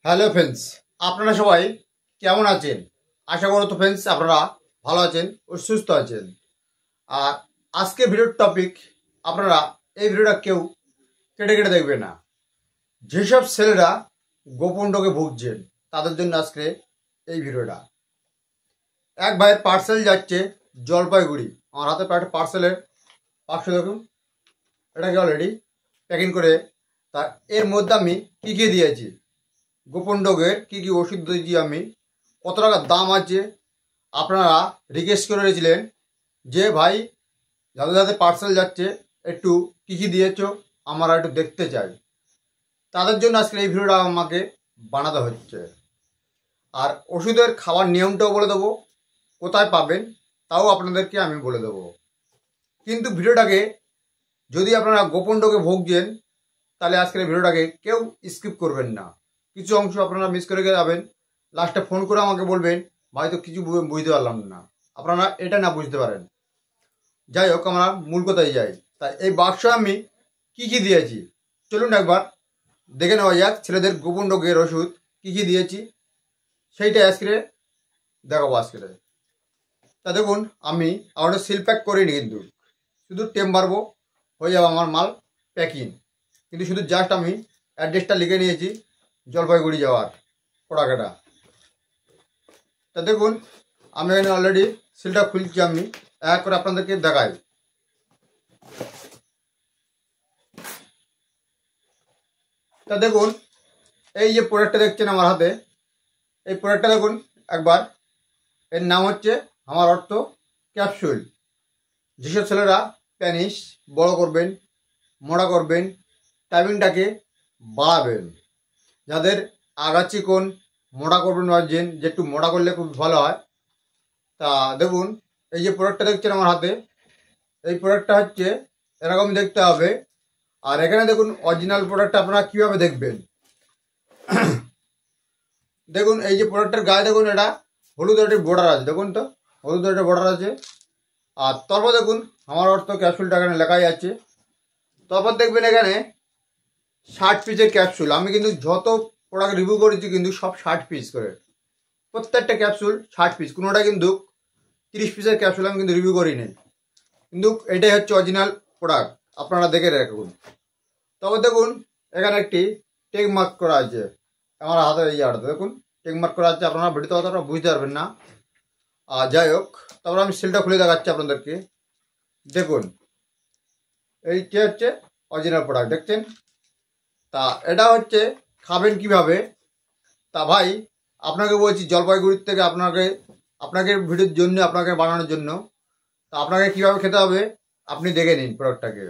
Hello friends, আপনারা সবাই কেমন আছেন? আশা করো তো ফ্রেন্ডস আপনারা ভালো আছেন ও সুস্থ আছেন। আর আজকে ভিডিওর টপিক, আপনারা এই ভিডিওটা কেউ কেটে কেটে দেখবেন না। যেসব ছেলেরা গোপন রোগে ভুগছেন তাদের জন্য আজকে এই ভিডিওটা। এক ভাইয়ের পার্সেল যাচ্ছে জলপাইগুড়ি। আমার হাতে একটা পার্সেলের বাক্স দেখুন, এটাকে অলরেডি প্যাকিং করে তা এর মধ্যে আমি কী কী দিয়েছি, গোপন রোগের কী কী ওষুধ দিয়েছি, আমি কত টাকা দাম আছে। আপনারা রিকোয়েস্ট করে রেখেছিলেন যে ভাই যাদের যাদের পার্সেল যাচ্ছে একটু কী কী দিয়েছ আমরা একটু দেখতে চাই। তাদের জন্য আজকে এই ভিডিওটা আমাকে বানাতে হচ্ছে। আর ওষুধের খাওয়ার নিয়মটাও বলে দেবো, কোথায় পাবেন তাও আপনাদেরকে আমি বলে দেবো। কিন্তু ভিডিওটাকে যদি আপনারা গোপন রোগে ভুগছেন তাহলে আজকের এই ভিডিওটাকে কেউ স্কিপ করবেন না। কিছু অংশ আপনারা মিস করে যাবেন, লাস্টে ফোন করে আমাকে বলবেন ভাই তো কিছু বুঝতে পারলাম না, আপনারা এটা না বুঝতে পারেন। যাই হোক, আমরা মূল কথায় যাই। তাই এই বাক্স আমি কি কি দিয়েছি চলুন একবার দেখে নেওয়া যাক। ছেলেদের গোপন রোগের ওষুধ কি কি দিয়েছি সেইটা আজকে দেখাবো আজকে। তা দেখুন, আমি আমার সিল প্যাক করিনি, কিন্তু শুধু টেম মারবো হয়ে যাবে আমার মাল প্যাকিং। কিন্তু শুধু জাস্ট আমি অ্যাড্রেসটা লিখে নিয়েছি, জলপাইগুড়ি যাওয়ার পোড়াকাটা। তা দেখুন, আমি এখানে অলরেডি সিলটা খুলছি, আমি এক করে আপনাদেরকে দেখাই। তা দেখুন, এই যে প্রোডাক্টটা দেখছেন আমার হাতে, এই প্রোডাক্টটা দেখুন একবার। এর নাম হচ্ছে আমার অর্থ ক্যাপসুল। যেসব ছেলেরা প্যানিস বড় করবেন, মোটা করবেন, টাইমিংটাকে বাড়াবেন, যাদের আগাছি কোন মোটা করবেন ভাবছেন যে একটু মোটা করলে খুব ভালো হয়, তা দেখুন এই যে প্রোডাক্টটা দেখছেন আমার হাতে, এই প্রোডাক্টটা হচ্ছে এরকম দেখতে হবে। আর এখানে দেখুন অরিজিনাল প্রোডাক্টটা আপনারা কীভাবে দেখবেন। দেখুন এই যে প্রোডাক্টের গায়ে দেখুন এটা হলুদ একটা বর্ডার আছে, দেখুন তো হলুদ একটা বর্ডার আছে। আর তারপর দেখুন আমার অর্থ ক্যাপসুলটা এখানে লেখাই আছে। তারপর দেখবেন এখানে 60 পিসের ক্যাপসুল। আমি কিন্তু যত প্রোডাক্ট রিভিউ করেছি কিন্তু সব 60 পিস করে, প্রত্যেকটা ক্যাপসুল 60 পিস, কোনোটা কিন্তু 30 পিসের ক্যাপসুল আমি কিন্তু রিভিউ করিনি। কিন্তু এটাই হচ্ছে অরিজিনাল প্রোডাক্ট, আপনারা দেখে রাখুন। তবে দেখুন এখানে একটি টেক মার্ক করা আছে আমার হাতে, এই জায়গাটা দেখুন টেক মার্ক করা আছে। আপনারা ভিডিওতে অতটা বুঝতে পারবেন না। আর যাই হোক, তারপর আমি সিলটা খুলে দেখাচ্ছি আপনাদেরকে। দেখুন এইটা হচ্ছে অরিজিনাল প্রোডাক্ট, দেখছেন। তা এটা হচ্ছে খাবেন কিভাবে। তা ভাই আপনাকে বলছি, জলপাইগুড়ির থেকে আপনাকে ভিডিওর জন্য, আপনাকে বানানোর জন্য, তা আপনাকে কীভাবে খেতে হবে আপনি দেখে নিন প্রোডাক্টটাকে।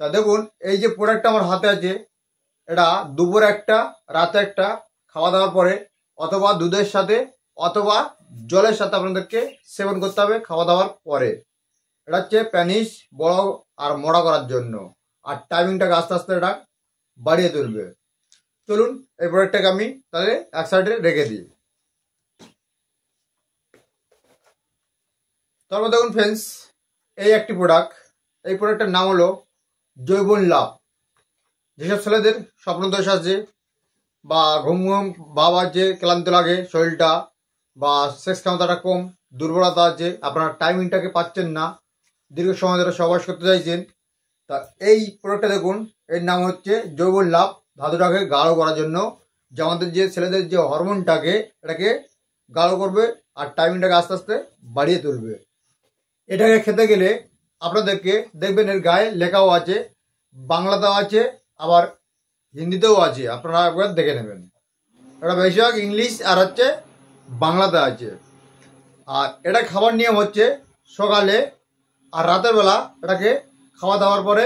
তা দেখুন এই যে প্রোডাক্টটা আমার হাতে আছে, এটা দুপুরে একটা, রাতে একটা, খাওয়া দাওয়ার পরে অথবা দুধের সাথে অথবা জলের সাথে আপনাদেরকে সেবন করতে হবে খাওয়া দাওয়ার পরে। এটা হচ্ছে প্যানিস বড় আর মোটা করার জন্য, আর টাইমিংটাকে আস্তে আস্তে এটা বাড়িয়ে তুলবে। চলুন এই প্রোডাক্টটাকে আমি তাহলে এক সাইডে রেখে দিই। তারপর দেখুন ফ্রেন্ডস, এই একটি প্রোডাক্ট, এই প্রোডাক্টের নাম হলো জৈবন লাভ। যেসব ছেলেদের স্বপ্নদোষ আছে বা ঘুম ঘুম ভাব আছে, ক্লান্ত লাগে শরীরটা, বা সেক্স ক্ষমতাটা কম, দুর্বলতা আছে, আপনার টাইমিংটাকে পাচ্ছেন না, দীর্ঘ সময় ধরে সহবাস করতে চাইছেন, তা এই প্রোডাক্টটা দেখুন, এর নাম হচ্ছে জৈবন লাভ। ধাতুটাকে গাঢ় করার জন্য, যে আমাদের যে ছেলেদের যে হরমোনটাকে এটাকে গাঢ় করবে আর টাইমিংটাকে আস্তে আস্তে বাড়িয়ে তুলবে। এটাকে খেতে গেলে আপনাদেরকে দেখবেন এর গায়ে লেখাও আছে, বাংলাতেও আছে আবার হিন্দিতেও আছে, আপনারা একবার দেখে নেবেন। এটা বেশিরভাগ ইংলিশ আর হচ্ছে বাংলাতে আছে। আর এটা খাবার নিয়ম হচ্ছে সকালে আর রাতের বেলা এটাকে খাওয়া দাওয়ার পরে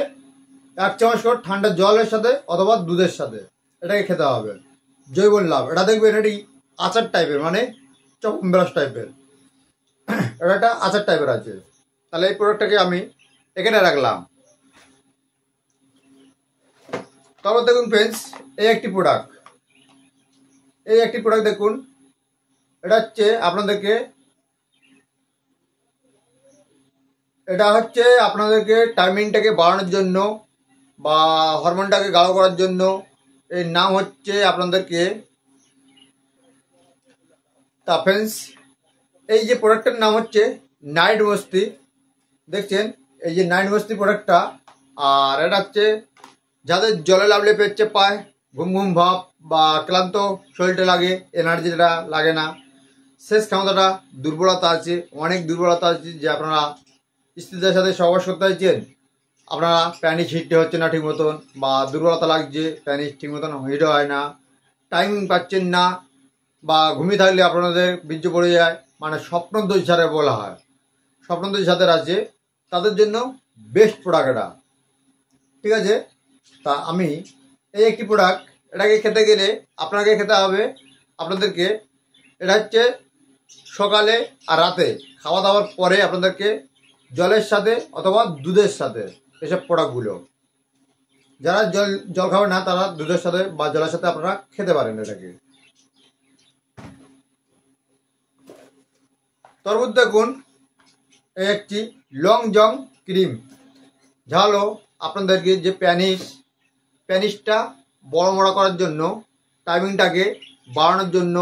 1 চামচ করে ঠান্ডা জলের সাথে অথবা দুধের সাথে এটাকে খেতে হবে। জৈবন লাভ, এটা দেখবেন এটি আচার টাইপের, মানে চকমব্রাশ টাইপের, এটা একটা আচার টাইপের আছে। তাহলে এই প্রোডাক্টটাকে আমি এখানে রাখলাম। তারপর দেখুন ফ্রেন্ডস, এই একটি প্রোডাক্ট দেখুন, এটা হচ্ছে আপনাদেরকে টাইমিংটাকে বাড়ানোর জন্য বা হরমোনটাকে গাঢ় করার জন্য। এর নাম হচ্ছে আপনাদেরকে তা ফ্রেন্ডস, এই যে প্রোডাক্টের নাম হচ্ছে নাইট বস্তি। দেখছেন এই যে নাইট বস্তি প্রোডাক্টটা। আর এটা হচ্ছে যাদের জলে লাভলে পেচ্ছে পায়, ঘুম ঘুম ভাব বা ক্লান্ত শরীরটা লাগে, এনার্জিটা লাগে না, শেষ ক্ষমতাটা দুর্বলতা আছে, অনেক দুর্বলতা আছে, যে আপনারা স্ত্রীদের সাথে সহবাস করতে চাইছেন, আপনারা প্যানিস হিটে হচ্ছে না ঠিক মতন, বা দুর্বলতা লাগছে, প্যানিস ঠিক মতন হিট হয় না, টাইমিং পাচ্ছেন না, বা ঘুমিয়ে থাকলে আপনাদের বীর্য পড়ে যায়, মানে স্বপ্নদোষ যারা বলা হয়, স্বপ্নদোষ যাদের আছে তাদের জন্য বেস্ট প্রোডাক্ট এটা। ঠিক আছে, তা আমি এই একটি প্রোডাক্ট, এটাকে খেতে গেলে আপনাকে খেতে হবে, আপনাদেরকে এটা হচ্ছে সকালে আর রাতে খাওয়া দাওয়ার পরে আপনাদেরকে জলের সাথে অথবা দুধের সাথে এসব প্রোডাক্টগুলো, যারা জল খাবে না তারা দুধের সাথে বা জলের সাথে আপনারা খেতে পারেন এটাকে। তরমুজ দেখুন এই একটি লং জং ক্রিম, ঝালো আপনাদেরকে যে প্যানিসটা বড় মোড়া করার জন্য, টাইমিংটাকে বাড়ানোর জন্য,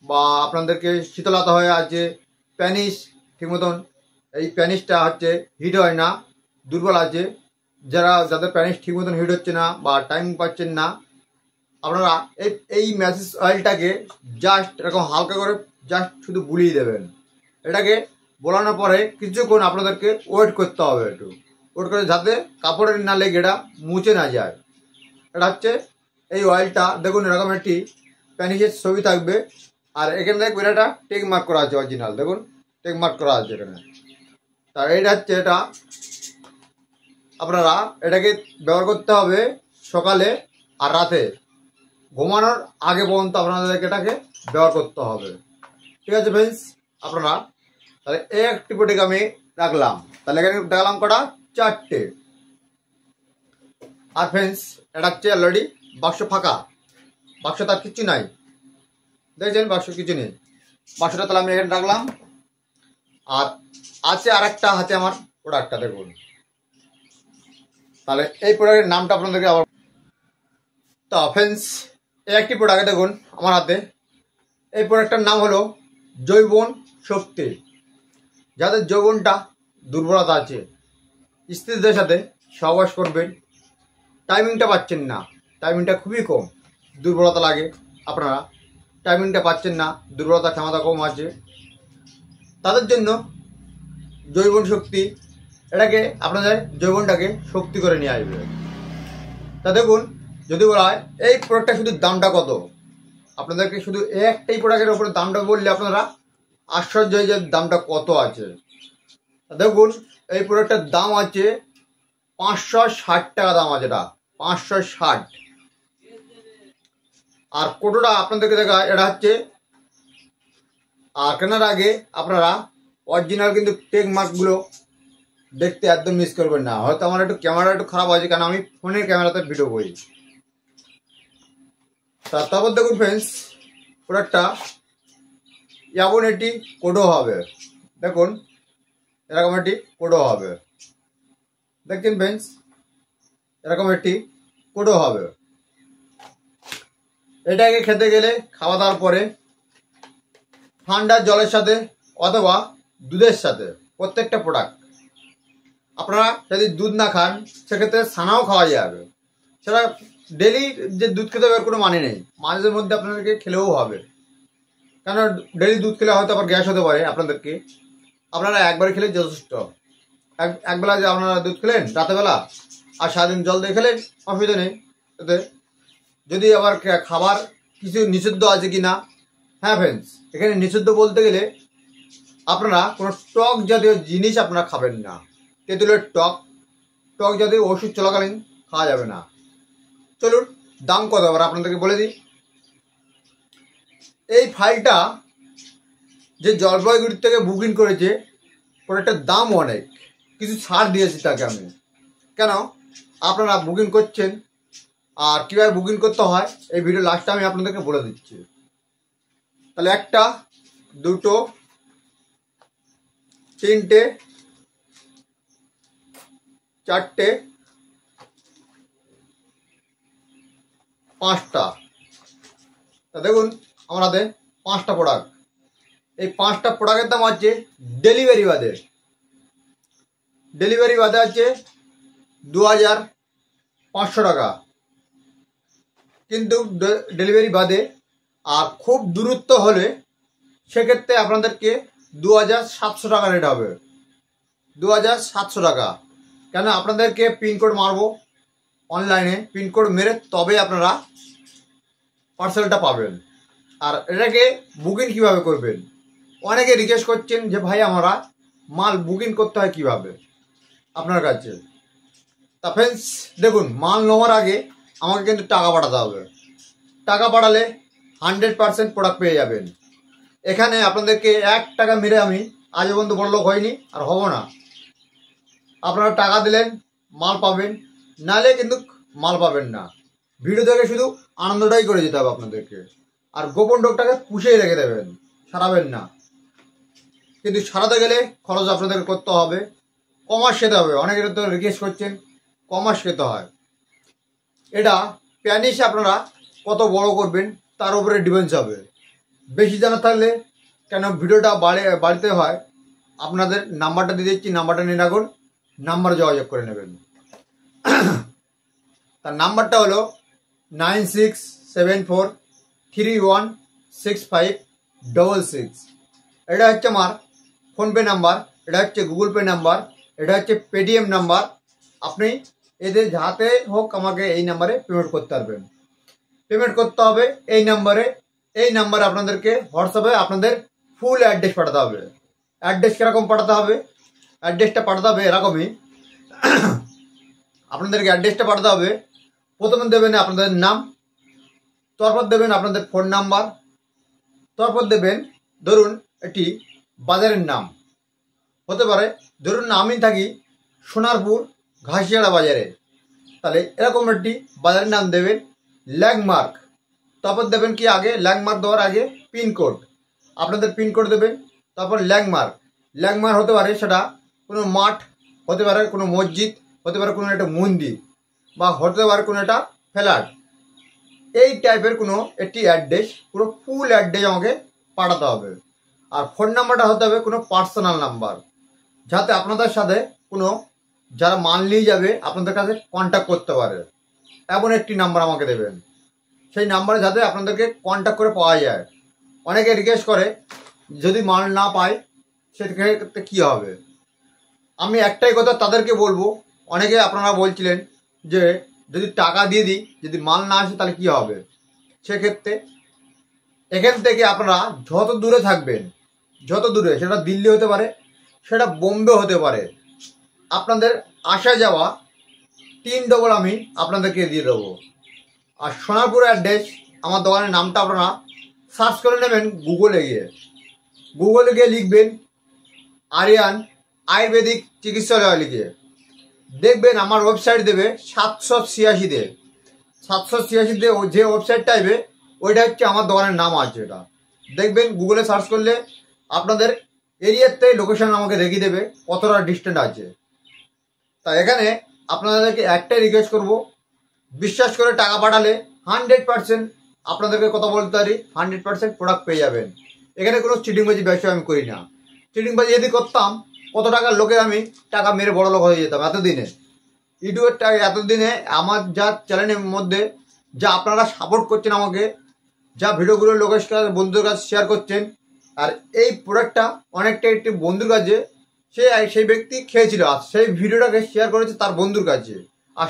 বা আপনাদেরকে শীতলতা হয়ে আছে প্যানিস ঠিক মতন, এই প্যানিসটা হচ্ছে হিট হয় না, দুর্বল আছে, যাদের প্যানিস ঠিক মতন হিট হচ্ছে না বা টাইম পাচ্ছেন না, আপনারা এই ম্যাসেজ অয়েলটাকে জাস্ট এরকম হালকা করে জাস্ট শুধু বুলিয়ে দেবেন। এটাকে বোলানোর পরে কিছুক্ষণ আপনাদেরকে ওয়েট করতে হবে, একটু ওয়েট করে যাতে কাপড়ের না লেগে এটা মুছে না যায়। এটা হচ্ছে এই অয়েলটা দেখুন, এরকম একটি প্যানিসের ছবি থাকবে, আর এখানে দেখবেন এটা টেক মার্ক করা আছে, অরিজিনাল দেখুন টেক মার্ক করা আছে এখানে। তা এইটা হচ্ছে, এটা আপনারা এটাকে ব্যবহার করতে হবে সকালে আর রাতে ঘুমানোর আগে পর্যন্ত আপনাদেরকে এটাকে ব্যবহার করতে হবে। ঠিক আছে ফ্রেন্ডস, আপনারা তাহলে এই একটি প্রোডাক্ট আমি রাখলাম, তাহলে এখানে দেখলাম কটা, 4টে। আর ফ্রেন্ডস এটা হচ্ছে অলরেডি বাক্স ফাঁকা, বাক্স তার কিছু নাই, দেখছেন বাক্স কিছু নেই, বাক্সটা তাহলে আমি এখানে রাখলাম। আর আছে আর একটা হাতে আমার প্রোডাক্টটা দেখুন, তাহলে এই প্রোডাক্টের নামটা আপনাদেরকে আবার। তো ফ্রেন্ডস এই একটি প্রোডাক্ট দেখুন আমার হাতে, এই প্রোডাক্টটার নাম হলো জৈবন শক্তি। যাদের যৌবনটা দুর্বলতা আছে, স্ত্রীদের সাথে সহবাস করবেন, টাইমিংটা পাচ্ছেন না, টাইমিংটা খুবই কম, দুর্বলতা লাগে, আপনারা টাইমিংটা পাচ্ছেন না, দুর্বলতা ক্ষমতা কম আছে, তাদের জন্য জৈবন শক্তি, এটাকে আপনাদের যৌবনটাকে শক্তি করে নিয়ে আসবে। তা দেখুন, যদি বলা হয় এই প্রোডাক্টটা শুধু দামটা কত, আপনাদেরকে শুধু একটাই প্রোডাক্টের উপরে দামটা বললে আপনারা আশ্চর্য হয়ে যে দামটা কত আছে। দেখুন এই প্রোডাক্টটার দাম আছে 560 টাকা দাম আছে, এটা 560। আর কোটোটা আপনাদেরকে দেখা, এটা হচ্ছে, আর কেনার আগে আপনারা অরিজিনাল কিন্তু টেক মার্কগুলো দেখতে একদম মিস করবেন না। হয়তো আমার একটু ক্যামেরা একটু খারাপ আছে, কারণ আমি ফোনের ক্যামেরাতে ভিডিও করি। তারপর দেখুন ফ্রেন্ডস, প্রোডাক্টটা এমন একটি কোডও হবে, দেখুন এরকম একটি কোডও হবে, দেখছেন ফ্রেন্ডস এরকম একটি কোডও হবে। এটাকে খেতে গেলে খাওয়া দাওয়ার পরে ঠান্ডা জলের সাথে অথবা দুধের সাথে, প্রত্যেকটা প্রোডাক্ট আপনারা যদি দুধ না খান সেক্ষেত্রে ছানাও খাওয়া যাবে, সেটা ডেলি যে দুধ খেতে হবে কোনো মানে নেই, মাঝে মধ্যে আপনাদেরকে খেলেও হবে, কেন ডেলি দুধ খেলে হয়তো আবার গ্যাস হতে পারে আপনাদেরকে, আপনারা একবার খেলে যথেষ্ট। একবেলা যে আপনারা দুধ খেলেন রাতেবেলা, আর সারাদিন জল দিয়ে খেলেন, অসুবিধা নেই এতে। যদি আবার খাবার কিছু নিষিদ্ধ আছে কি না, হ্যাঁ ফ্রেন্ডস এখানে নিষিদ্ধ বলতে গেলে আপনারা কোনো টক জাতীয় জিনিস আপনারা খাবেন না, তেঁতুলের টক জাতীয় ওষুধ চলাকালীন খাওয়া যাবে না। চলুন দাম কত আবার আপনাদেরকে বলে দিই। এই ফাইলটা যে জলপাইগুড়ি থেকে বুকিং করেছে, প্রোডাক্টের দাম অনেক, কিছু ছাড় দিয়েছি তাকে আমি, কেন আপনারা বুকিং করছেন, আর কীভাবে বুকিং করতে হয় এই ভিডিও লাস্টে আমি আপনাদেরকে বলে দিচ্ছি। তাহলে 1 2 3 4 5টা। তা দেখুন আমার হাতে 5টা প্রোডাক্ট, এই 5টা প্রোডাক্টের দাম আছে ডেলিভারি বাদে আছে 2500 টাকা, কিন্তু ডেলিভারি বাদে। আর খুব দূরত্ব হলে সেক্ষেত্রে আপনাদেরকে 2700 টাকা রেট হবে, 2700 টাকা। কেন আপনাদেরকে পিনকোড মারবো অনলাইনে, পিনকোড মেরে তবে আপনারা পার্সেলটা পাবেন। আর এটাকে বুকিং কিভাবে করবেন, অনেকে রিকোয়েস্ট করছেন যে ভাই আমরা মাল বুকিং করতে হয় কিভাবে আপনার কাছে। তা ফ্রেন্ডস দেখুন, মাল নেওয়ার আগে আমাকে কিন্তু টাকা পাঠাতে হবে। টাকা পাঠালে 100% প্রোডাক্ট পেয়ে যাবেন। এখানে আপনাদেরকে 1 টাকা মেরে আমি আজ পর্যন্ত বড় লোক হয়নি আর হব না। আপনারা টাকা দিলেন মাল পাবেন, নালে কিন্তু মাল পাবেন না। ভিডিও দেখে শুধু আনন্দটাই করে যেতে হবে আপনাদেরকে। আর গোপন ডোকটাকে পুষিয়ে রেখে দেবেন, সারাবেন না। কিন্তু সারাতে গেলে খরচ আপনাদেরকে করতে হবে, কমার্স খেতে হবে। অনেকের তো রিকোয়েস্ট করছেন কমার্স খেতে হয়। এটা প্যানিস আপনারা কত বড় করবেন তার উপরে ডিপেন্ডস হবে। বেশি জানা থাকলে কেন ভিডিওটা বাড়িতে হয়, আপনাদের নাম্বারটা দিয়ে দিচ্ছি, নাম্বারটা নিয়ে রাখুন, নাম্বারে যোগাযোগ করে নেবেন। তার নাম্বারটা হলো 9674316566। এটা হচ্ছে আমার ফোনপে নাম্বার, এটা হচ্ছে গুগল পে নাম্বার, এটা হচ্ছে পেটিএম নাম্বার। আপনি এদের যাতে হোক আমাকে এই নাম্বারে পেমেন্ট করতে পারবেন। পেমেন্ট করতে হবে এই নাম্বারে। এই নাম্বারে আপনাদেরকে হোয়াটসঅ্যাপে আপনাদের ফুল অ্যাড্রেস পাঠাতে হবে। অ্যাড্রেস কীরকম পাঠাতে হবে, অ্যাড্রেসটা পাঠাতে হবে এরকমই। আপনাদেরকে অ্যাড্রেসটা পাঠাতে হবে, প্রথমে দেবেন আপনাদের নাম, তারপর দেবেন আপনাদের ফোন নাম্বার, তারপর দেবেন ধরুন একটি বাজারের নাম হতে পারে, ধরুন আমি থাকি সোনারপুর ঘাসিয়াড়া বাজারে, তাহলে এরকম একটি বাজারের নাম দেবেন। ল্যান্ডমার্ক, তারপর দেবেন কি আগে ল্যান্ডমার্ক দেওয়ার আগে পিনকোড, আপনাদের পিনকোড দেবেন, তারপর ল্যান্ডমার্ক হতে পারে সেটা কোনো মাঠ, হতে পারে কোনো মসজিদ, হতে পারে কোনো একটা মন্দির, বা হতে পারে কোনো একটা ফ্ল্যাট। এই টাইপের কোনো একটি অ্যাড্রেস, পুরো ফুল অ্যাড্রেস আমাকে পাঠাতে হবে। আর ফোন নাম্বারটা হতে হবে কোনো পার্সোনাল নাম্বার, যাতে আপনাদের সাথে কোনো যারা মাল নিয়ে যাবে আপনাদের কাছে কন্ট্যাক্ট করতে পারে, এমন একটি নাম্বার আমাকে দেবেন। সেই নাম্বারে যাতে আপনাদেরকে কন্ট্যাক্ট করে পাওয়া যায়। অনেকে রিকোয়েস্ট করে যদি মাল না পায় সেক্ষেত্রে কী হবে। আমি একটাই কথা তাদেরকে বলবো, অনেকে আপনারা বলছিলেন যে যদি টাকা দিয়ে দিই যদি মাল না আসে তাহলে কী হবে। সেক্ষেত্রে এখান থেকে আপনারা যত দূরে থাকবেন, যত দূরে, সেটা দিল্লি হতে পারে, সেটা বোম্বে হতে পারে, আপনাদের আসা যাওয়া 3 ডবল আমি আপনাদেরকে দিয়ে দেবো। আর সোনারপুর অ্যাড্রেস আমার দোকানের নামটা আপনারা সার্চ করে নেবেন গুগলে গিয়ে লিখবেন আরিয়ান আয়ুর্বেদিক চিকিৎসালয় লিখে দেখবেন আমার ওয়েবসাইট দেবে 786 যে ওয়েবসাইটটা আসবে ওইটা হচ্ছে আমার দোকানের নাম আছে। এটা দেখবেন গুগলে সার্চ করলে আপনাদের এরিয়াতে লোকেশন আমাকে দেখিয়ে দেবে কতটা ডিস্টেন্স আছে। তা এখানে আপনাদেরকে একটাই রিকোয়েস্ট করব, বিশ্বাস করে টাকা পাঠালে 100% আপনাদেরকে কথা বলতে পারি 100% প্রোডাক্ট পেয়ে যাবেন। এখানে কোনো চিটিংবাজি ব্যবসা আমি করি না। চিটিংবাজি যদি করতাম কত টাকার লোকে আমি টাকা মেরে বড় লোক হয়ে যেতাম এতদিনে। ইউটিউবের এতদিনে আমার যা চ্যানেলের মধ্যে যা আপনারা সাপোর্ট করছেন আমাকে, যা ভিডিওগুলো লোকের কাছে বন্ধুদের কাছে শেয়ার করছেন, আর এই প্রোডাক্টটা অনেকটা একটি বন্ধুর কাছে সেই ব্যক্তি খেয়েছিল, আর সেই ভিডিওটাকে শেয়ার করেছে তার বন্ধুর কাছে। আর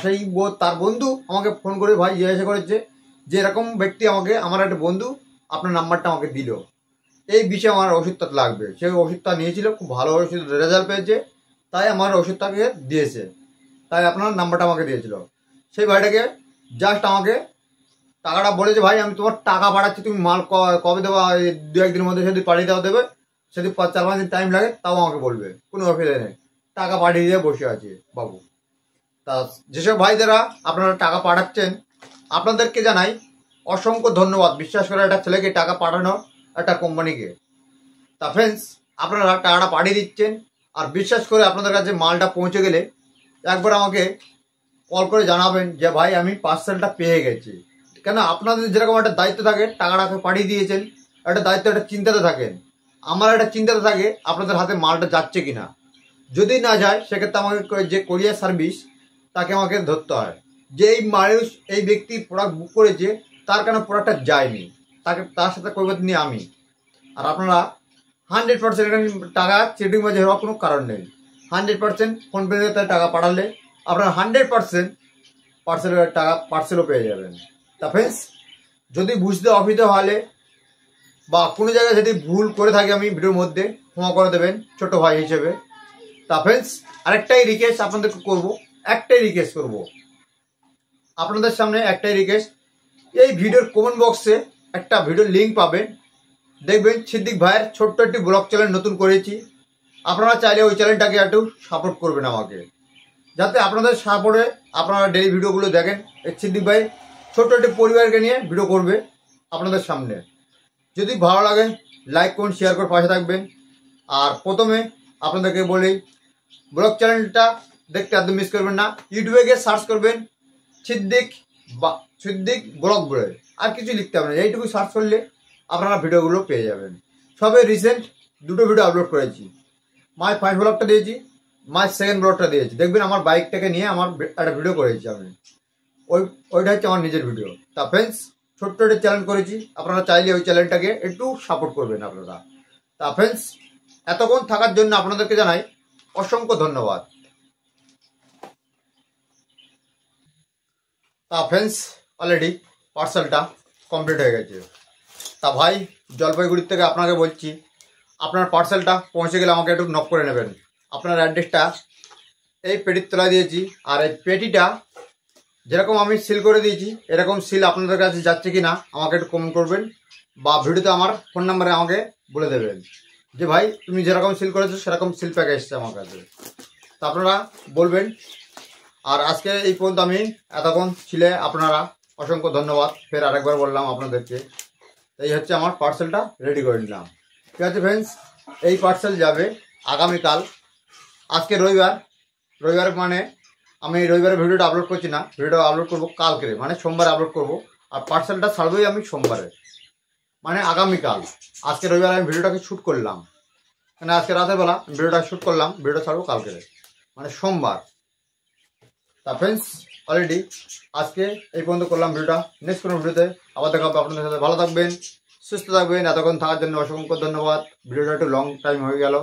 তার বন্ধু আমাকে ফোন করে ভাই জিজ্ঞাসা করেছে যে এরকম ব্যক্তি আমাকে, আমার একটা বন্ধু আপনার নাম্বারটা আমাকে দিল, এই বিষয়ে আমার ওষুধটা লাগবে। সেই ওষুধটা নিয়েছিল, খুব ভালো ওষুধ রেজাল্ট পেয়েছে, তাই আমার ওষুধটাকে দিয়েছে, তাই আপনার নাম্বারটা আমাকে দিয়েছিল। সেই ভাইটাকে জাস্ট আমাকে টাকাটা বলেছে ভাই আমি তোমার টাকা পাঠাচ্ছি, তুমি মাল কবে দেবো, 2-1 দিনের মধ্যে যদি পাঠিয়ে দেবে, যদি 4-5 দিন টাইম লাগে তাও আমাকে বলবে, কোনো অসুবিধা নেই, টাকা পাঠিয়ে দিয়ে বসে আছে বাবু। তা যেসব ভাইদেরা আপনারা টাকা পাঠাচ্ছেন আপনাদেরকে জানাই অসংখ্য ধন্যবাদ, বিশ্বাস করে একটা ছেলেকে টাকা পাঠানো একটা কোম্পানিকে। তা ফ্রেন্ডস আপনারা টাকাটা পাঠিয়ে দিচ্ছেন, আর বিশ্বাস করে আপনাদের কাছে মালটা পৌঁছে গেলে একবার আমাকে কল করে জানাবেন যে ভাই আমি পার্সেলটা পেয়ে গেছি। কেন আপনাদের যেরকম একটা দায়িত্ব থাকে, টাকাটাকে পাঠিয়ে দিয়েছেন, একটা দায়িত্ব, একটা চিন্তাতে থাকেন। আমার একটা চিন্তাতে থাকে আপনাদের হাতে মালটা যাচ্ছে কিনা। যদি না যায় সেক্ষেত্রে আমাকে যে কোরিয়ার সার্ভিস তাকে আমাকে ধরতে হয় যে এই মানুষ এই ব্যক্তি প্রোডাক্ট বুক করেছে তার কেন প্রোডাক্টটা যায়নি, তার সাথে কৈফিয়ত নিয়ে আমি। আর আপনারা 100% এখানে টাকা চিটিং বাজি হওয়ার কোনো কারণ নেই। 100% ফোনপেতে টাকা পাঠালে আপনারা 100% পার্সেলের টাকা পার্সেলও পেয়ে যাবেন। তা ফ্রেন্ডস, যদি বুঝতে অসুবিধা হলে বা কোনো জায়গায় যদি ভুল করে থাকি আমি ভিডিওর মধ্যে, ক্ষমা করে দেবেন ছোট ভাই হিসেবে। তা ফ্রেন্ডস, আরেকটাই রিকোয়েস্ট আপনাদেরকে করবো, একটাই রিকোয়েস্ট করবো আপনাদের সামনে, একটাই রিকোয়েস্ট। এই ভিডিওর কমেন্ট বক্সে একটা ভিডিওর লিঙ্ক পাবেন, দেখবেন সিদ্দিক ভাইয়ের ছোট্ট একটি ব্লগ চ্যানেল নতুন করেছি। আপনারা চাইলে ওই চ্যানেলটাকে একটু সাপোর্ট করবেন আমাকে, যাতে আপনাদের সাপোর্টে আপনারা ডেইলি ভিডিওগুলো দেখেন। এই সিদ্দিক ভাই ছোট্ট একটি পরিবারকে নিয়ে ভিডিও করবে আপনাদের সামনে। যদি ভালো লাগে লাইক করুন, শেয়ার করে পাশে থাকবেন। আর প্রথমে আপনাদেরকে বলি, ব্লগ চ্যানেলটা দেখতে একদম মিস করবেন না। ইউটিউবে গিয়ে সার্চ করবেন সিদ্দিক ব্লগ বলে, আর কিছু লিখতে হবে না, এইটুকু সার্চ করলে আপনারা ভিডিওগুলো পেয়ে যাবেন। সবে রিসেন্ট 2টো ভিডিও আপলোড করেছি। মাই ফার্স্ট ব্লগটা দিয়েছি, মাই সেকেন্ড ব্লগটা দিয়েছি। দেখবেন আমার বাইকটাকে নিয়ে আমার একটা ভিডিও করেছি আমি, ওইটা হচ্ছে আমার নিজের ভিডিও। তা ফ্রেন্ডস, ছোট্ট একটা চ্যানেল করেছি, আপনারা চাইলে ওই চ্যানেলটাকে একটু সাপোর্ট করবেন আপনারা। তা ফ্রেন্ডস, এতক্ষণ থাকার জন্য আপনাদেরকে জানাই অসংখ্য ধন্যবাদ। তা ফ্রেন্ডস, অলরেডি পার্সেলটা কমপ্লিট হয়ে গেছে। তা ভাই, জলপাইগুড়ির থেকে আপনাকে বলছি, আপনার পার্সেলটা পৌঁছে গেলে আমাকে একটু নক করে নেবেন। আপনার অ্যাড্রেসটা এই পেটির তলায় দিয়েছি, আর এই পেটিটা যেরকম আমি সিল করে দিয়েছি এরকম সিল আপনাদের কাছে যাচ্ছে কি না আমাকে একটু কমেন্ট করবেন, বা ভিডিওতে আমার ফোন নাম্বারে আমাকে বলে দেবেন যে ভাই তুমি যেরকম সিল করেছো সেরকম সিল প্যাক এসছে আমার কাছে। তা আপনারা বলবেন। আর আজকে এই পর্যন্ত আমি এতক্ষণ ছিলে আপনারা অসংখ্য ধন্যবাদ। ফের আরেকবার বললাম আপনাদেরকে। এই হচ্ছে আমার পার্সেলটা রেডি করে নিলাম। ঠিক আছে ফ্রেন্ডস, এই পার্সেল যাবে আগামীকাল। আজকে রবিবার মানে আমি রবিবারে ভিডিওটা আপলোড করছি না, ভিডিওটা আপলোড করবো কালকে, মানে সোমবারে আপলোড করবো। আর পার্সেলটা ছাড়বোই আমি সোমবারে, মানে আগামীকাল। আজকে রবিবারে আমি ভিডিওটাকে শ্যুট করলাম, মানে আজকে রাতের বেলা ভিডিওটা শ্যুট করলাম, ভিডিওটা ছাড়বো কালকে মানে সোমবার। তা ফ্রেন্ডস, অলরেডি আজকে এই পর্যন্ত করলাম ভিডিওটা। নেক্সট কোনো ভিডিওতে আবার দেখা হবে আপনাদের সাথে। ভালো থাকবেন, সুস্থ থাকবেন। এতক্ষণ থাকার জন্য অসংখ্য ধন্যবাদ। ভিডিওটা একটু লং টাইম হয়ে গেল।